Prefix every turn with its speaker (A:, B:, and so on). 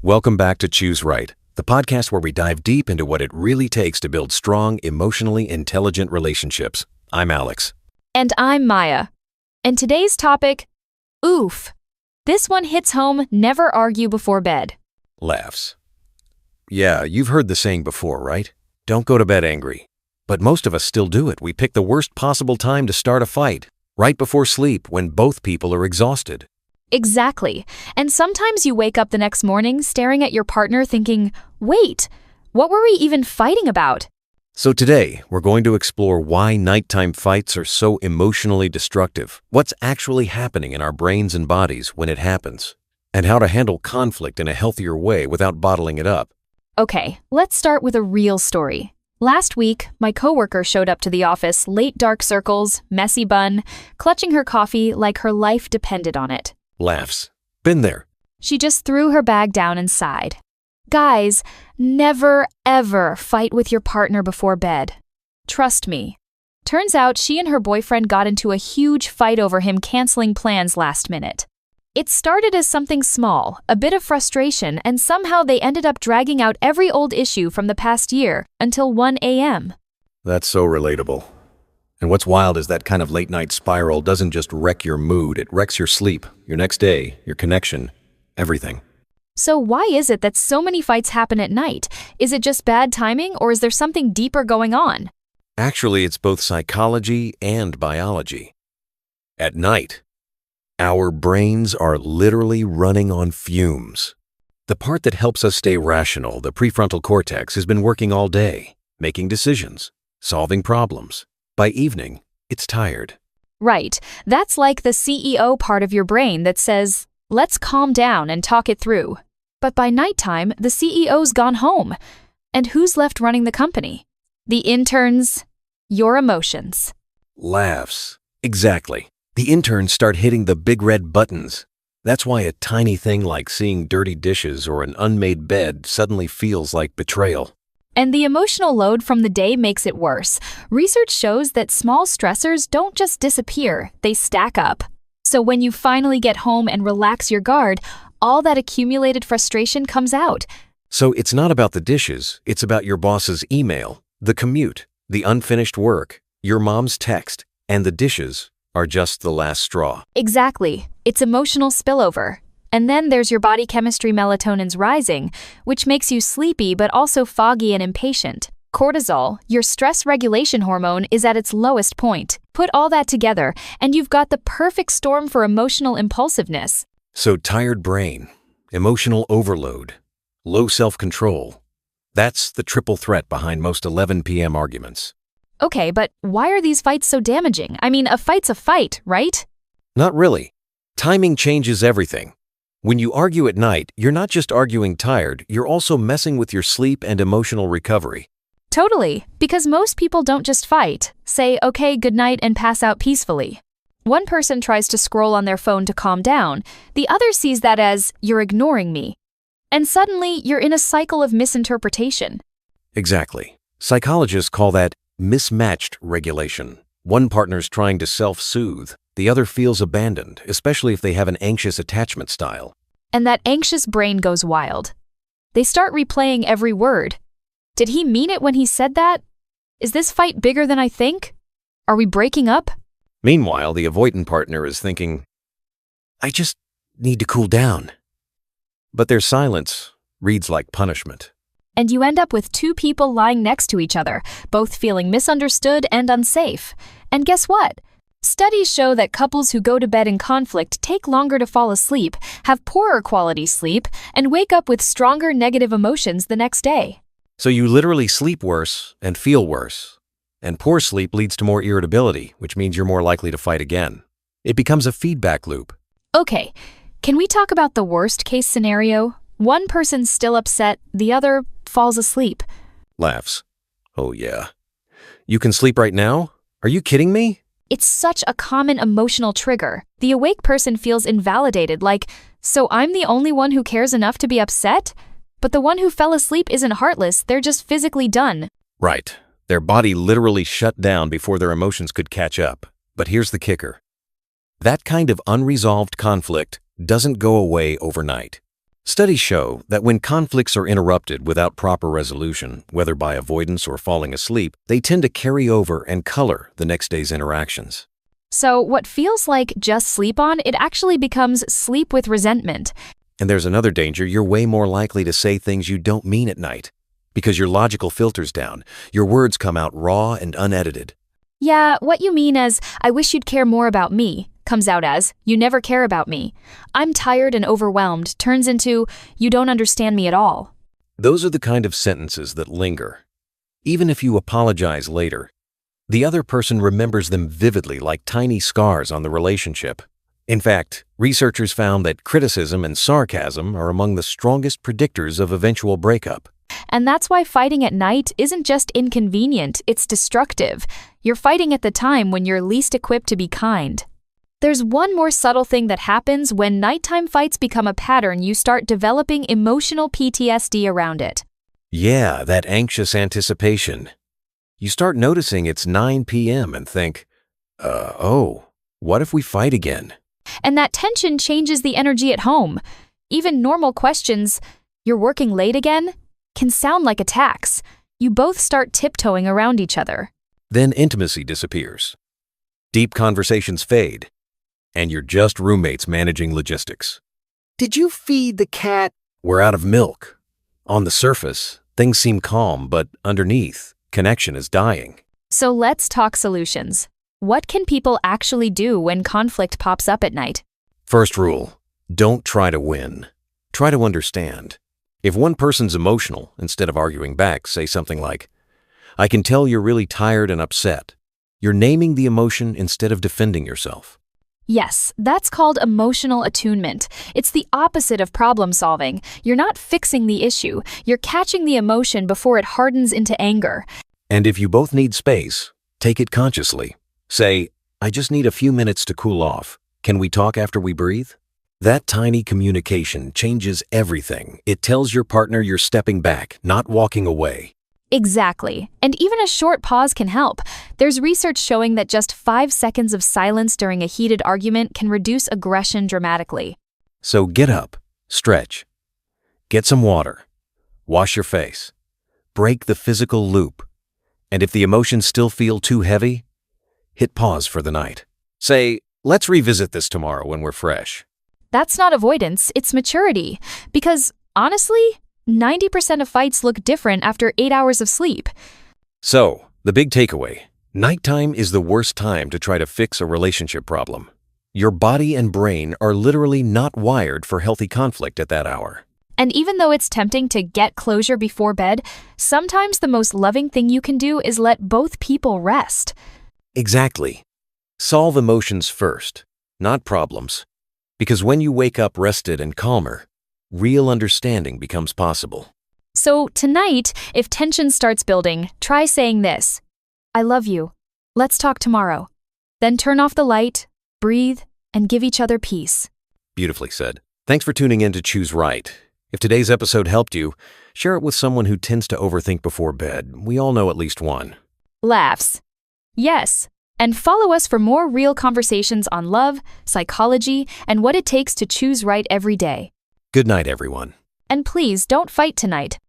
A: Welcome back to Choose Right, the podcast where we dive deep into what it really takes to build strong, emotionally intelligent relationships. I'm Alex.
B: And I'm Maya. And today's topic, oof. This one hits home, never argue before bed.
A: Laughs. Yeah, you've heard the saying before, right? Don't go to bed angry. But most of us still do it. We pick the worst possible time to start a fight, right before sleep when both people are exhausted.
B: Exactly. And sometimes you wake up the next morning staring at your partner thinking, wait, what were we even fighting about?
A: So today, we're going to explore why nighttime fights are so emotionally destructive, what's actually happening in our brains and bodies when it happens, and how to handle conflict in a healthier way without bottling it up.
B: Okay, let's start with a real story. Last week, my coworker showed up to the office, late dark circles, messy bun, clutching her coffee like her life depended on it.
A: Laughs. Been there.
B: She just threw her bag down and sighed. Guys, never, ever fight with your partner before bed. Trust me. Turns out she and her boyfriend got into a huge fight over him canceling plans last minute. It started as something small, a bit of frustration, and somehow they ended up dragging out every old issue from the past year until 1 a.m.
A: That's so relatable. And what's wild is that kind of late-night spiral doesn't just wreck your mood, it wrecks your sleep, your next day, your connection, everything.
B: So why is it that so many fights happen at night? Is it just bad timing, or is there something deeper going on?
A: Actually, it's both psychology and biology. At night, our brains are literally running on fumes. The part that helps us stay rational, the prefrontal cortex, has been working all day, making decisions, solving problems. By evening, it's tired.
B: Right. That's like the CEO part of your brain that says, let's calm down and talk it through. But by nighttime, the CEO's gone home. And who's left running the company? The interns, your emotions.
A: Laughs. Exactly. The interns start hitting the big red buttons. That's why a tiny thing like seeing dirty dishes or an unmade bed suddenly feels like betrayal.
B: And the emotional load from the day makes it worse. Research shows that small stressors don't just disappear, they stack up. So when you finally get home and relax your guard, all that accumulated frustration comes out.
A: So it's not about the dishes, it's about your boss's email, the commute, the unfinished work, your mom's text, and the dishes are just the last straw.
B: Exactly. It's emotional spillover. And then there's your body chemistry melatonin's rising, which makes you sleepy but also foggy and impatient. Cortisol, your stress regulation hormone, is at its lowest point. Put all that together, and you've got the perfect storm for emotional impulsiveness.
A: So tired brain, emotional overload, low self-control. That's the triple threat behind most 11 p.m. arguments.
B: Okay, but why are these fights so damaging? I mean, a fight's a fight, right?
A: Not really. Timing changes everything. When you argue at night, you're not just arguing tired, you're also messing with your sleep and emotional recovery.
B: Totally, because most people don't just fight, say, okay, good night, and pass out peacefully. One person tries to scroll on their phone to calm down, the other sees that as, you're ignoring me. And suddenly, you're in a cycle of misinterpretation.
A: Exactly. Psychologists call that mismatched regulation. One partner's trying to self-soothe, the other feels abandoned, especially if they have an anxious attachment style.
B: And that anxious brain goes wild. They start replaying every word. Did he mean it when he said that? Is this fight bigger than I think? Are we breaking up?
A: Meanwhile, the avoidant partner is thinking, I just need to cool down. But their silence reads like punishment.
B: And you end up with two people lying next to each other, both feeling misunderstood and unsafe. And guess what? Studies show that couples who go to bed in conflict take longer to fall asleep, have poorer quality sleep, and wake up with stronger negative emotions the next day.
A: So you literally sleep worse and feel worse. And poor sleep leads to more irritability, which means you're more likely to fight again. It becomes a feedback loop.
B: Okay, can we talk about the worst case scenario? One person's still upset, the other falls asleep.
A: Laughs. Oh yeah. You can sleep right now? Are you kidding me?
B: It's such a common emotional trigger. The awake person feels invalidated, like, so I'm the only one who cares enough to be upset? But the one who fell asleep isn't heartless, they're just physically done.
A: Right. Their body literally shut down before their emotions could catch up. But here's the kicker. That kind of unresolved conflict doesn't go away overnight. Studies show that when conflicts are interrupted without proper resolution, whether by avoidance or falling asleep, they tend to carry over and color the next day's interactions.
B: So what feels like just sleep on, it actually becomes sleep with resentment.
A: And there's another danger: you're way more likely to say things you don't mean at night. Because your logical filter's down, your words come out raw and unedited.
B: Yeah, what you mean as, "I wish you'd care more about me," comes out as, "You never care about me." "I'm tired and overwhelmed" turns into, "You don't understand me at all."
A: Those are the kind of sentences that linger. Even if you apologize later, the other person remembers them vividly, like tiny scars on the relationship. In fact, researchers found that criticism and sarcasm are among the strongest predictors of eventual breakup.
B: And that's why fighting at night isn't just inconvenient, it's destructive. You're fighting at the time when you're least equipped to be kind. There's one more subtle thing that happens when nighttime fights become a pattern. You start developing emotional PTSD around it.
A: Yeah, that anxious anticipation. You start noticing it's 9 p.m. and think, what if we fight again?
B: And that tension changes the energy at home. Even normal questions, "You're working late again?" can sound like attacks. You both start tiptoeing around each other.
A: Then intimacy disappears. Deep conversations fade, and you're just roommates managing logistics. "Did you feed the cat?" "We're out of milk." On the surface, things seem calm, but underneath, connection is dying.
B: So let's talk solutions. What can people actually do when conflict pops up at night?
A: First rule: don't try to win. Try to understand. If one person's emotional, instead of arguing back, say something like, "I can tell you're really tired and upset." You're naming the emotion instead of defending yourself.
B: Yes, that's called emotional attunement. It's the opposite of problem solving. You're not fixing the issue. You're catching the emotion before it hardens into anger.
A: And if you both need space, take it consciously. Say, "I just need a few minutes to cool off. Can we talk after we breathe?" That tiny communication changes everything. It tells your partner you're stepping back, not walking away.
B: Exactly. And even a short pause can help. There's research showing that just 5 seconds of silence during a heated argument can reduce aggression dramatically.
A: So get up, stretch, get some water, wash your face, break the physical loop. And if the emotions still feel too heavy, hit pause for the night. Say, "Let's revisit this tomorrow when we're fresh."
B: That's not avoidance, it's maturity. Because, honestly, 90% of fights look different after 8 hours of sleep.
A: So, the big takeaway: nighttime is the worst time to try to fix a relationship problem. Your body and brain are literally not wired for healthy conflict at that hour.
B: And even though it's tempting to get closure before bed, sometimes the most loving thing you can do is let both people rest.
A: Exactly. Solve emotions first, not problems. Because when you wake up rested and calmer, real understanding becomes possible.
B: So tonight, if tension starts building, try saying this: "I love you. Let's talk tomorrow." Then turn off the light, breathe, and give each other peace.
A: Beautifully said. Thanks for tuning in to Choose Right. If today's episode helped you, share it with someone who tends to overthink before bed. We all know at least one.
B: Laughs. Yes. And follow us for more real conversations on love, psychology, and what it takes to choose right every day.
A: Good night, everyone.
B: And please don't fight tonight.